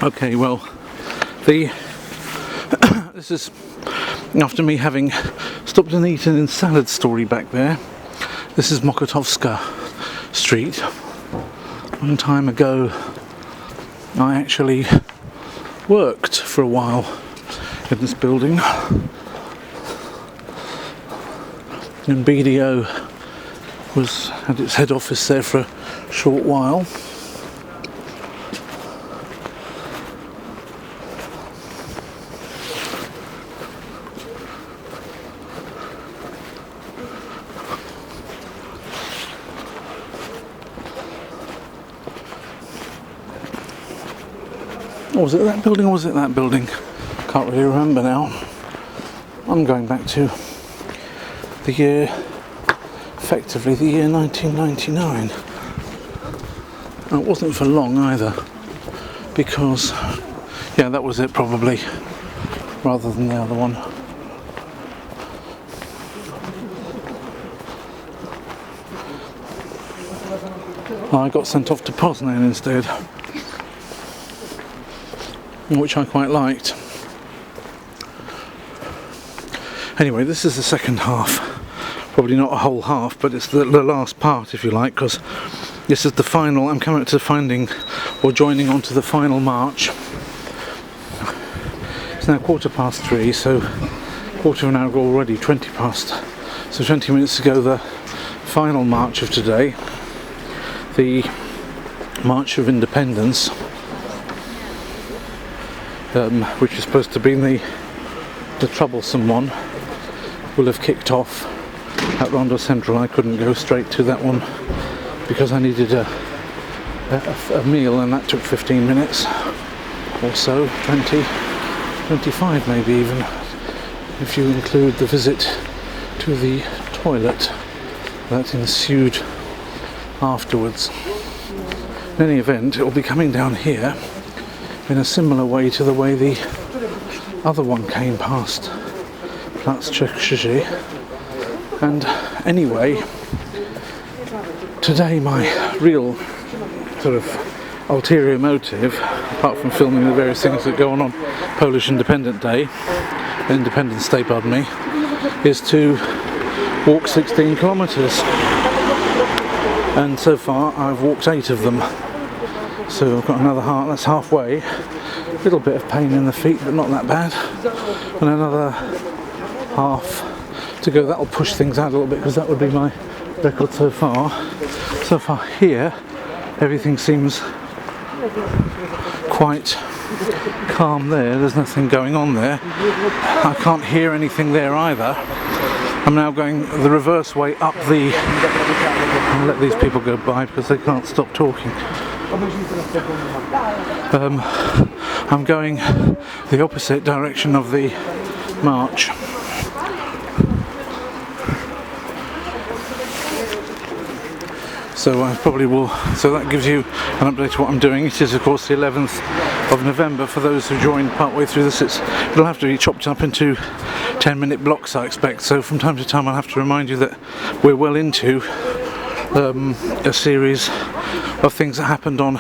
Okay, well, this is after me having stopped and eaten in Salad Story back there. This is Mokotowska Street. One time ago, I actually worked for a while in this building, and BDO had its head office there for a short while. Was it that building or was it that building? Can't really remember now. I'm going back to effectively the year 1999. And it wasn't for long either, because, yeah, that was it probably, rather than the other one. I got sent off to Poznan instead, which I quite liked. Anyway, this is the second half. Probably not a whole half, but it's the last part, if you like, because this is the final. I'm coming to joining on to the final march. It's now 3:15, so quarter of an hour ago already, 20 past. So 20 minutes ago, the final march of today, the March of Independence, which is supposed to be the troublesome one, will have kicked off at Rondo Central. I couldn't go straight to that one because I needed a meal, and that took 15 minutes or so, 20, 25 maybe even, if you include the visit to the toilet that ensued afterwards. In any event, it will be coming down here in a similar way to the way the other one came past Platz Krzyży. And anyway, today my real sort of ulterior motive, apart from filming the various things that go on Polish Independence Day, pardon me, is to walk 16 kilometres. And so far I've walked 8 of them. So I've got another half, that's halfway. A little bit of pain in the feet, but not that bad. And another half to go. That'll push things out a little bit, because that would be my record so far. So far here, everything seems quite calm there. There's nothing going on there. I can't hear anything there either. I'm now going the reverse way up the... I'll let these people go by because they can't stop talking. I'm going the opposite direction of the march. So I probably will, so that gives you an update of what I'm doing. It is of course the 11th of November for those who joined partway through this. It'll have to be chopped up into 10-minute blocks, I expect, so from time to time I'll have to remind you that we're well into a series of things that happened on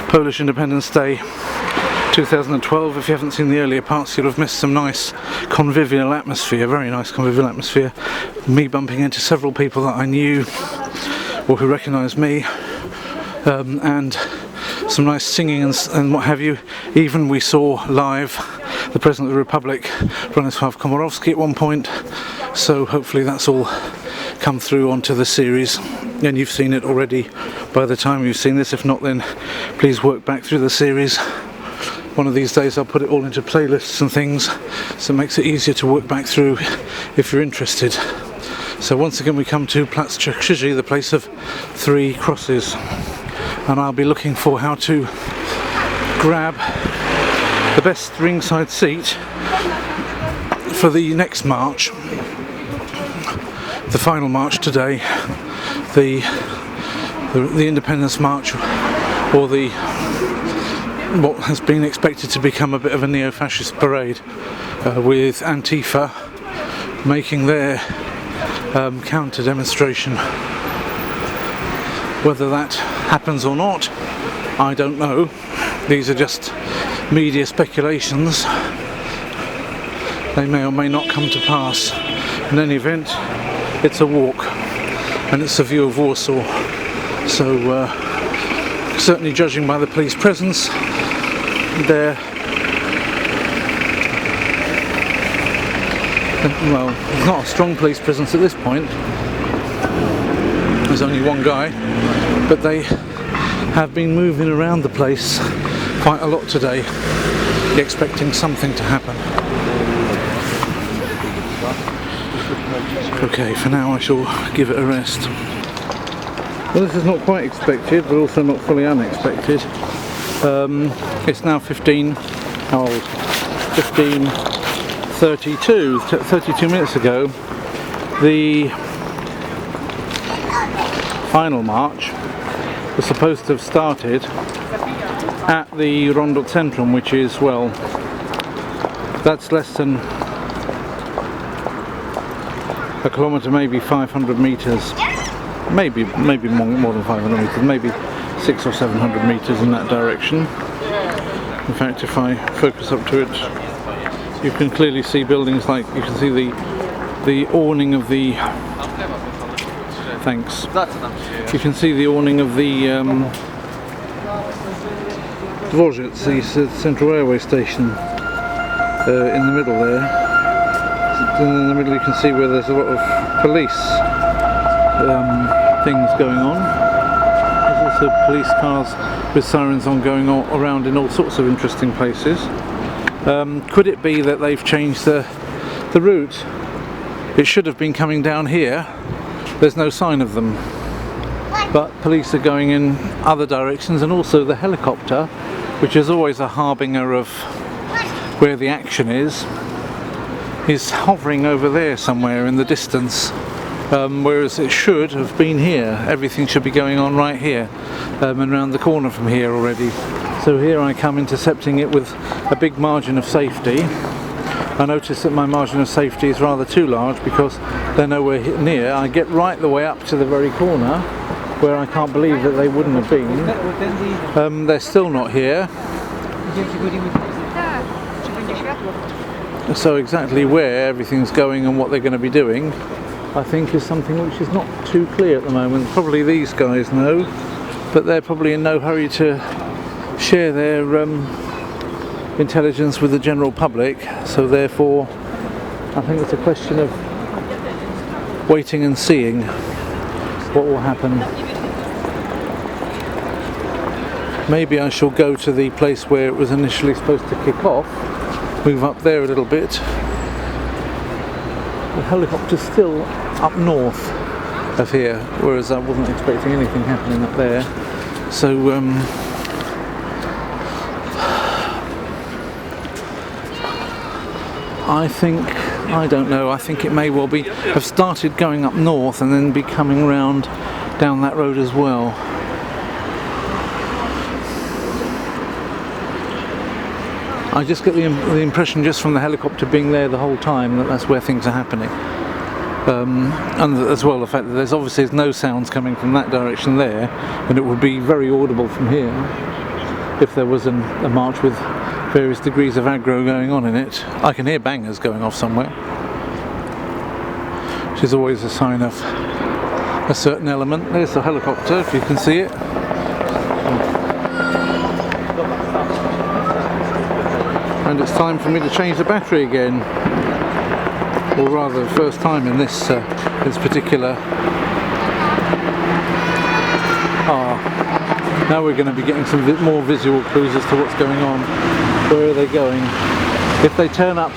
Polish Independence Day 2012. If you haven't seen the earlier parts, you'll have missed some nice convivial atmosphere, very nice convivial atmosphere. Me bumping into several people that I knew or who recognised me, and some nice singing and what have you. Even we saw live the President of the Republic, Bronisław Komorowski, at one point, so hopefully that's all come through onto the series, and you've seen it already by the time you've seen this. If not, then please work back through the series. One of these days I'll put it all into playlists and things, so it makes it easier to work back through if you're interested. So once again we come to Platz Krzyży, the place of 3 crosses, and I'll be looking for how to grab the best ringside seat for the next march, the final march today, the Independence March, or what has been expected to become a bit of a neo-fascist parade, with Antifa making their counter demonstration. Whether that happens or not, I don't know. these are just media speculations. They may or may not come to pass. In any event, it's a walk and it's a view of Warsaw. So certainly judging by the police presence, there, well, there's not a strong police presence at this point. There's only one guy, but they have been moving around the place quite a lot today, expecting something to happen. Okay, for now I shall give it a rest. Well, this is not quite expected, but also not fully unexpected. It's now 32 minutes ago. The final march was supposed to have started at the Rondo Centrum, which is, well, that's less than a kilometre, maybe 500 metres, maybe more than 500 metres, maybe 600 or 700 metres in that direction. In fact, if I focus up to it, you can clearly see buildings like, you can see the awning of the, thanks, you can see the awning of the Dworzec, the Central Railway Station, in the middle there. In the middle you can see where there's a lot of police things going on. There's also police cars with sirens on going around in all sorts of interesting places. Could it be that they've changed the route? It should have been coming down here. There's no sign of them. But police are going in other directions, and also the helicopter, which is always a harbinger of where the action is hovering over there somewhere in the distance, whereas it should have been here. Everything should be going on right here, and round the corner from here already. So here I come, intercepting it with a big margin of safety. I notice that my margin of safety is rather too large because they're nowhere near. I get right the way up to the very corner where I can't believe that they wouldn't have been. They're still not here. So exactly where everything's going and what they're going to be doing, I think, is something which is not too clear at the moment. Probably these guys know, but they're probably in no hurry to share their intelligence with the general public, so therefore I think it's a question of waiting and seeing what will happen. Maybe I shall go to the place where it was initially supposed to kick off, move up there a little bit. The helicopter's still up north of here, whereas I wasn't expecting anything happening up there. So I don't know, I think it may well have started going up north and then be coming round down that road as well. I just get the impression, just from the helicopter being there the whole time, that that's where things are happening. And as well, the fact that there's obviously no sounds coming from that direction there, and it would be very audible from here if there was a march with various degrees of aggro going on in it. I can hear bangers going off somewhere, which is always a sign of a certain element. There's the helicopter, if you can see it. And it's time for me to change the battery again, or rather the first time in this particular. Now we're going to be getting some more visual clues as to what's going on. Where are they going? If they turn up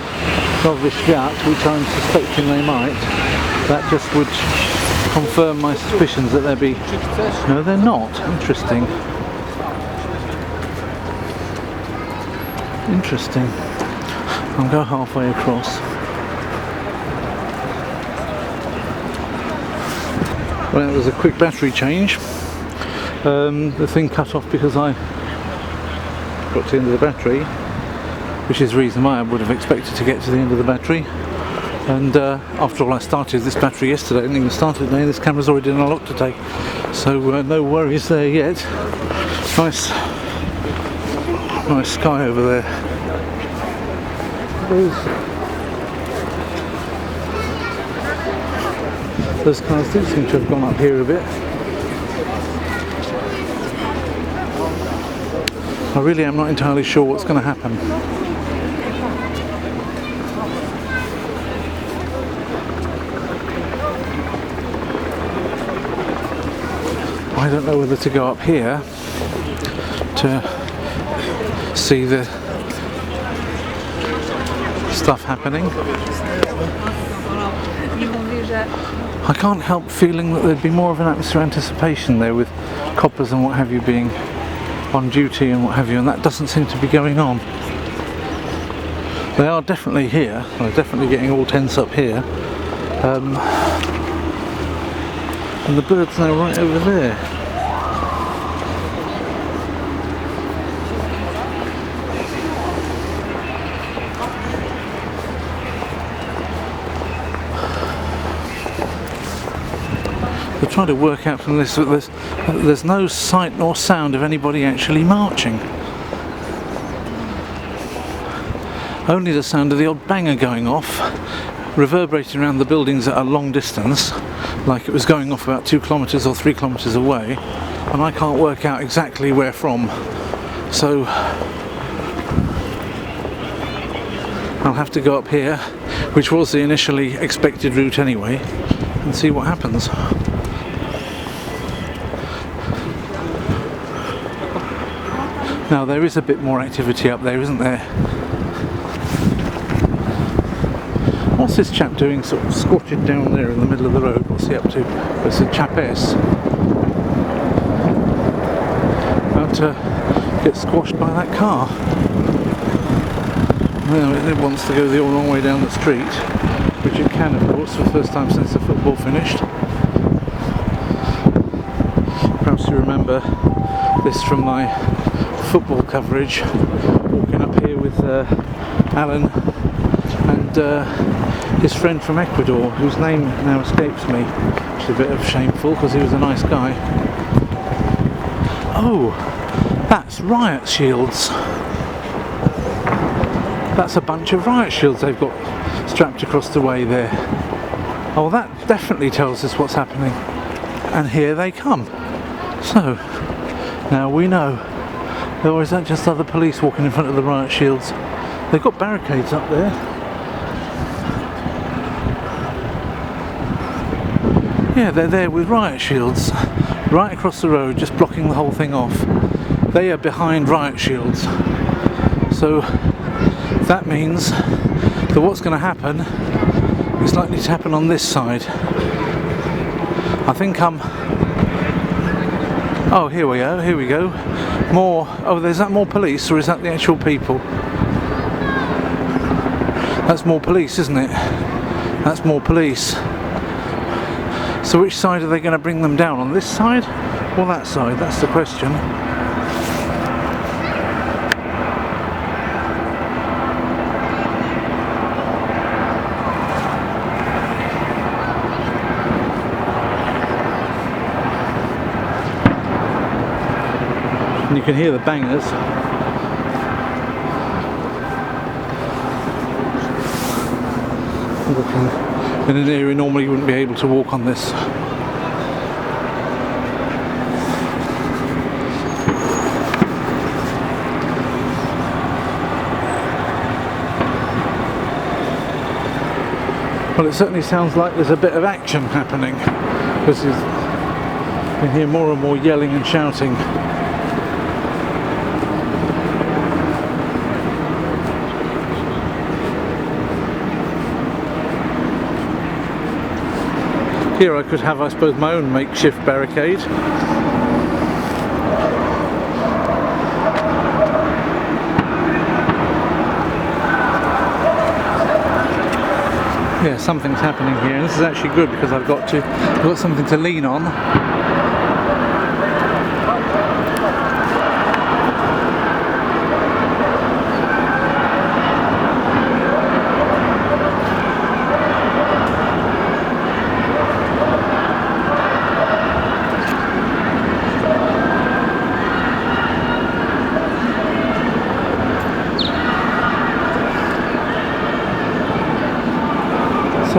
Nowy Świat, which I'm suspecting they might, that just would confirm my suspicions that they'll be... No, they're not. Interesting. Interesting. I'll go halfway across. Well, it was a quick battery change. The thing cut off because I got to the end of the battery, which is the reason why I would have expected to get to the end of the battery. And after all, I started this battery yesterday, I didn't even start it today. This camera's already done a lot today, so no worries there yet. Nice Nice sky over there. Those cars do seem to have gone up here a bit. I really am not entirely sure what's going to happen. I don't know whether to go up here to see the stuff happening. I can't help feeling that there'd be more of an atmosphere of anticipation there with coppers and what have you being on duty and what have you, and that doesn't seem to be going on. They are definitely here. They're definitely getting all tense up here. And the bird's now right over there. We're trying to work out from this that there's no sight nor sound of anybody actually marching. Only the sound of the odd banger going off, reverberating around the buildings at a long distance, like it was going off about 2 kilometres or 3 kilometres away, and I can't work out exactly where from. So I'll have to go up here, which was the initially expected route anyway, and see what happens. Now there is a bit more activity up there, isn't there? What's this chap doing, sort of squatted down there in the middle of the road? What's he up to? It's a chap S. About to get squashed by that car. Well, it wants to go the long way down the street, which it can, of course, for the first time since the football finished. Perhaps you remember this from my football coverage, walking up here with Alan and his friend from Ecuador, whose name now escapes me, which is a bit of shameful because he was a nice guy. Oh, that's riot shields. That's a bunch of riot shields they've got strapped across the way there. Oh, that definitely tells us what's happening. And here they come. So, now we know. Or is that just other police walking in front of the riot shields? They've got barricades up there. Yeah, they're there with riot shields right across the road, just blocking the whole thing off. They are behind riot shields. So that means that what's going to happen is likely to happen on this side. I think oh, here we go. More. Oh, is that more police, or is that the actual people? That's more police, isn't it? That's more police. So which side are they going to bring them down? On this side or that side? That's the question. And you can hear the bangers. In an area normally you wouldn't be able to walk on this. Well, it certainly sounds like there's a bit of action happening, because you can hear more and more yelling and shouting. Here I could have, I suppose, my own makeshift barricade. Yeah, something's happening here, and this is actually good because I've got something to lean on.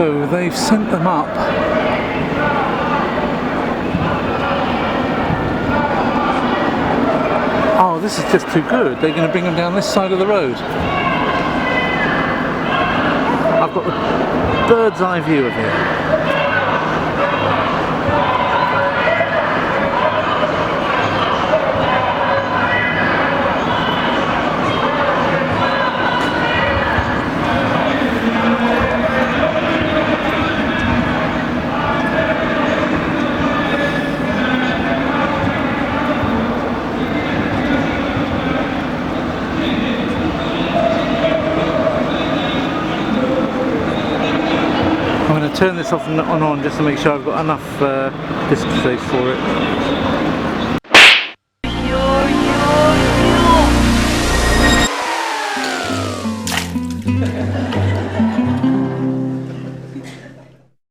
So they've sent them up. Oh, this is just too good. They're going to bring them down this side of the road. I've got the bird's eye view of it. I'm going to turn this off and on just to make sure I've got enough disk space for it.